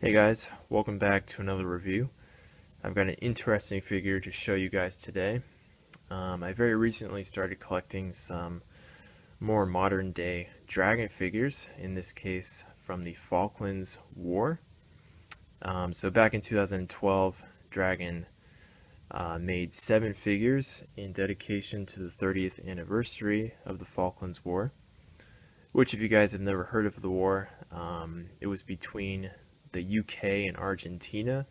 Hey guys, welcome back to another review. I've got an interesting figure to show you guys today. I very recently started collecting some more modern day dragon figures, in this case from the Falklands War. So back in 2012, Dragon made 7 figures in dedication to the 30th anniversary of the Falklands War, which if you guys have never heard of the war, it was between the UK and Argentina.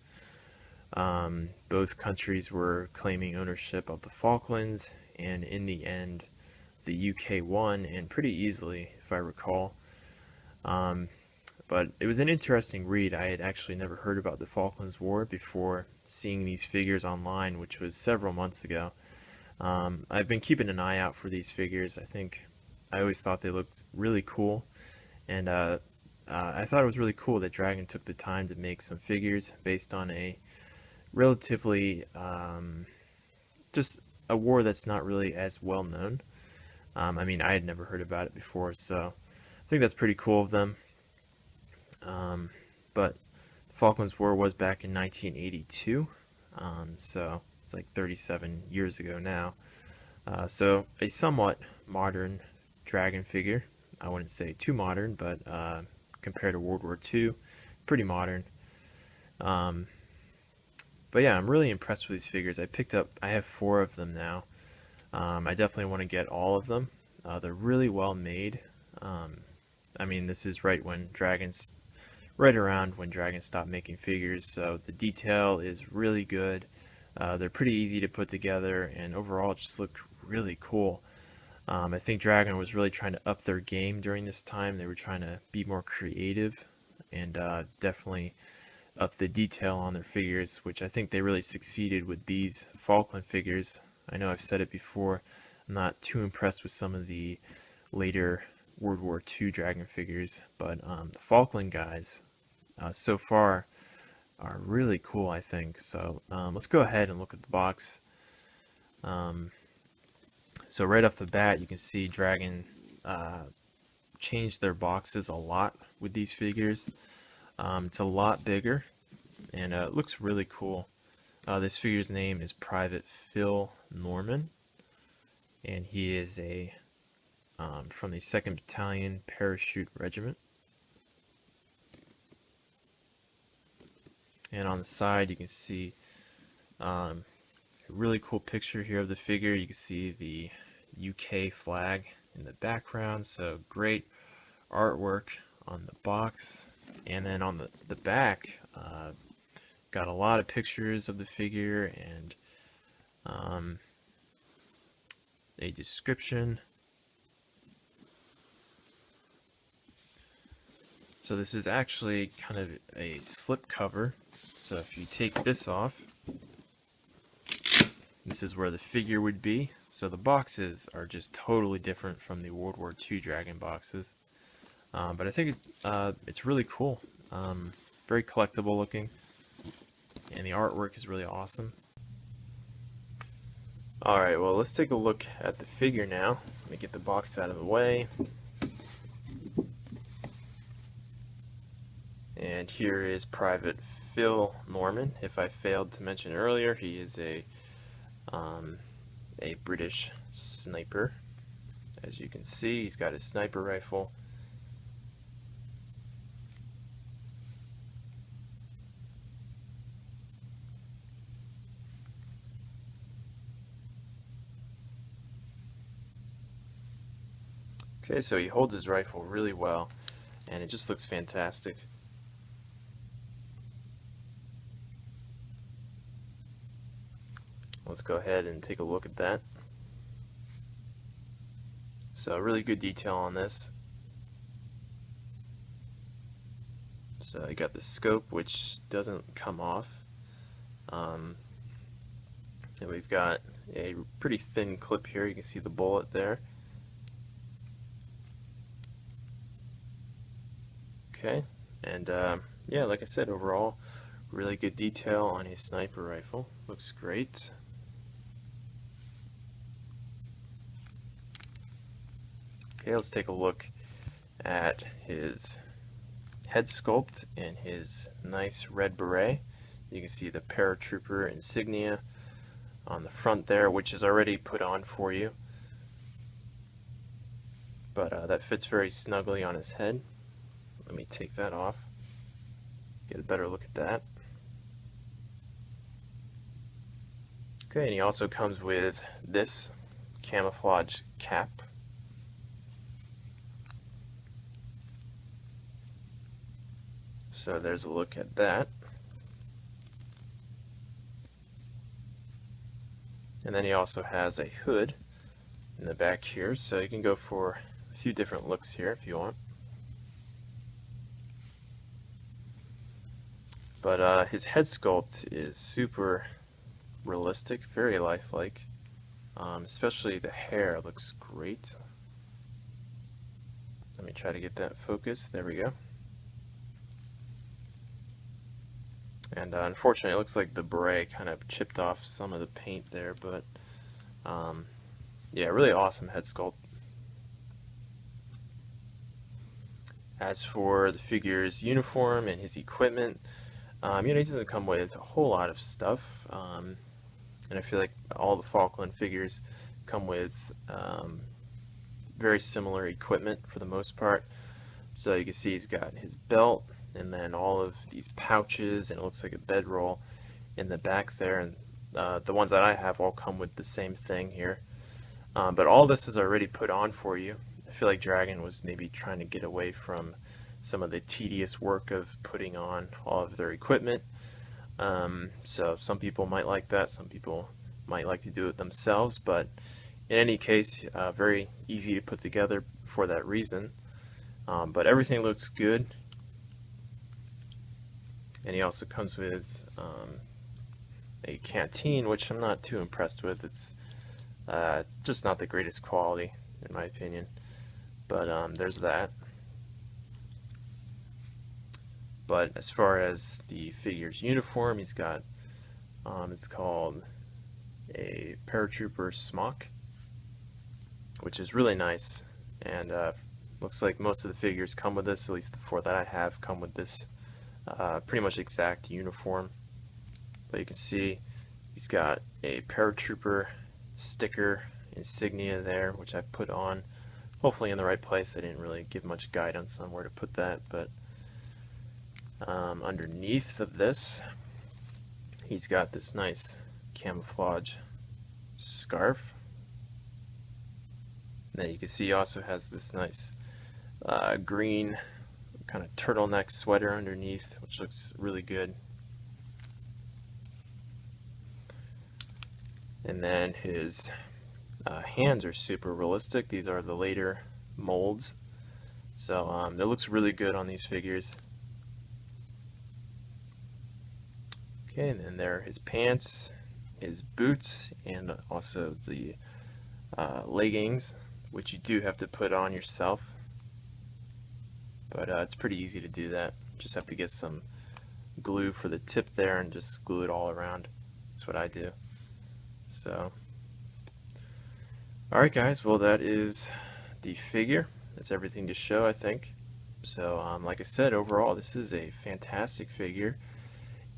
Both countries were claiming ownership of the Falklands, and in the end, the UK won, and pretty easily, if I recall. Um, but it was an interesting read. I had actually never heard about the Falklands War before seeing these figures online, which was several months ago. I've been keeping an eye out for these figures. I always thought they looked really cool, and I thought it was really cool that Dragon took the time to make some figures based on a relatively just a war that's not really as well known. I mean, I had never heard about it before, so I think that's pretty cool of them. But the Falklands War was back in 1982, so it's like 37 years ago now. So a somewhat modern Dragon figure. I wouldn't say too modern, but compared to World War II, pretty modern. Um, but yeah, I'm really impressed with these figures. I have 4 of them now. I definitely want to get all of them. They're really well made. I mean, this is right around when Dragons stopped making figures, so the detail is really good. They're pretty easy to put together, and overall, it just looked really cool. I think Dragon was really trying to up their game during this time. They were trying to be more creative and definitely up the detail on their figures, which I think they really succeeded with these Falkland figures. I know I've said it before, I'm not too impressed with some of the later World War II Dragon figures, but the Falkland guys so far are really cool, I think. So let's go ahead and look at the box. So right off the bat, you can see Dragon changed their boxes a lot with these figures. It's a lot bigger, and it looks really cool. This figure's name is Private Phil Norman, and he is from the 2nd Battalion Parachute Regiment. And on the side, you can see a really cool picture here of the figure. You can see the UK flag in the background, so great artwork on the box. And then on the back, got a lot of pictures of the figure and a description. So this is actually kind of a slip cover. So if you take this off, this is where the figure would be. So the boxes are just totally different from the World War II Dragon boxes. But I think it's really cool. Very collectible looking. And the artwork is really awesome. Alright, well, let's take a look at the figure now. Let me get the box out of the way. And here is Private Phil Norman. If I failed to mention earlier, he is a British sniper. As you can see, he's got his sniper rifle. Okay, so he holds his rifle really well, and it just looks fantastic. Let's go ahead and take a look at that. So really good detail on this. So I got the scope, which doesn't come off. And we've got a pretty thin clip here. You can see the bullet there. Okay, and yeah, like I said, overall, really good detail on his sniper rifle. Looks great. Okay, let's take a look at his head sculpt in his nice red beret. You can see the paratrooper insignia on the front there, which is already put on for you. But that fits very snugly on his head. Let me take that off, get a better look at that. Okay, and he also comes with this camouflage cap. So there's a look at that. And then he also has a hood in the back here, so you can go for a few different looks here if you want. But his head sculpt is super realistic, very lifelike. Especially the hair looks great. Let me try to get that focused. There we go. And unfortunately, it looks like the beret kind of chipped off some of the paint there, but yeah, really awesome head sculpt. As for the figure's uniform and his equipment, he doesn't come with a whole lot of stuff, and I feel like all the Falkland figures come with very similar equipment for the most part. So you can see he's got his belt, and then all of these pouches, and it looks like a bedroll in the back there, and the ones that I have all come with the same thing here. But all this is already put on for you. I feel like Dragon was maybe trying to get away from some of the tedious work of putting on all of their equipment. So some people might like that, some people might like to do it themselves, but in any case, very easy to put together for that reason. But everything looks good. And he also comes with a canteen, which I'm not too impressed with. It's just not the greatest quality, in my opinion. But there's that. But as far as the figure's uniform, he's got, it's called a paratrooper smock, which is really nice. And looks like most of the figures come with this, at least the 4 that I have come with this pretty much exact uniform. But you can see he's got a paratrooper sticker insignia there, which I've put on, hopefully in the right place. I didn't really give much guidance on where to put that, but underneath of this, he's got this nice camouflage scarf. And then you can see he also has this nice green kind of turtleneck sweater underneath, which looks really good. And then his hands are super realistic. These are the later molds, so it looks really good on these figures. Okay, and then there are his pants, his boots, and also the leggings, which you do have to put on yourself. But it's pretty easy to do that. Just have to get some glue for the tip there and just glue it all around. That's what I do. So, alright guys, well that is the figure. That's everything to show, I think. So, like I said, overall this is a fantastic figure,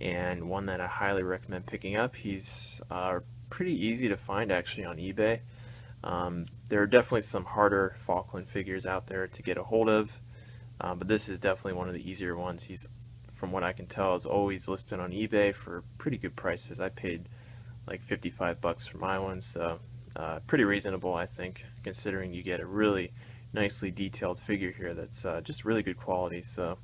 and one that I highly recommend picking up. He's pretty easy to find actually on eBay. There are definitely some harder Falkland figures out there to get a hold of, but this is definitely one of the easier ones. He's, from what I can tell, is always listed on eBay for pretty good prices. I paid like 55 bucks for my one, so pretty reasonable, I think, considering you get a really nicely detailed figure here that's just really good quality. So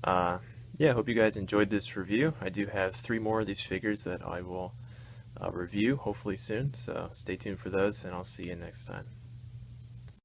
yeah, hope you guys enjoyed this review. I do have 3 more of these figures that I will review hopefully soon, so stay tuned for those, and I'll see you next time.